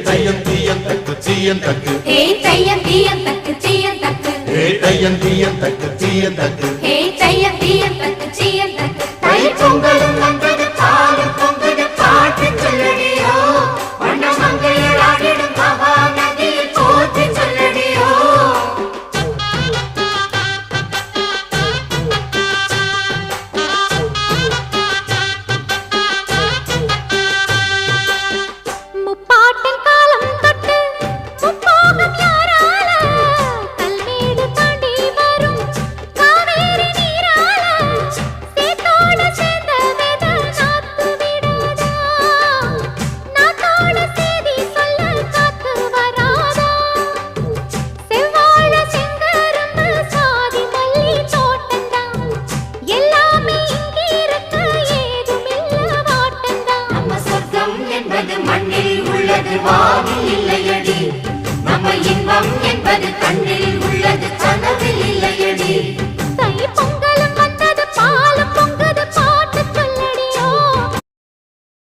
தையம் தீயம் தக்கு சீயம் தக்கு தையம் தீயம் தக்கு சீயம் தக்கு தையம் தீயம் தக்கு சீயம் தக்கு தையம் தீயம் தக்கு சீயம் தக்கு தை பொங்கலும் வந்தது பாலும் பொங்குது பாட்டு சொல்லடியோ வண்ண மங்கையர் ஆடிடும் மகா நதியில் போற்றி சொல்லடியோ முப்பாட்டின் காலம் தொட்டு முப்போகம் யாரால கல்மேடு தாண்டி வரும் காவேரி நீரால சேத்தோட சேர்ந்த வேத நாத்து விடாதா நாத்தோட சேதி சொல்ல காத்து வராதா செவ்வாழ செங்கரும்பு சாதி மல்லி தோட்டந்தான் எல்லாமே இங்கிருக்க ஏதுமில்ல வாட்டந்தான் நம்ம சொர்க்கம் என்பது மண்ணில் உள்ளது வானில் இல்லையடி நம்ம இன்பம் என்பது கண்ணில்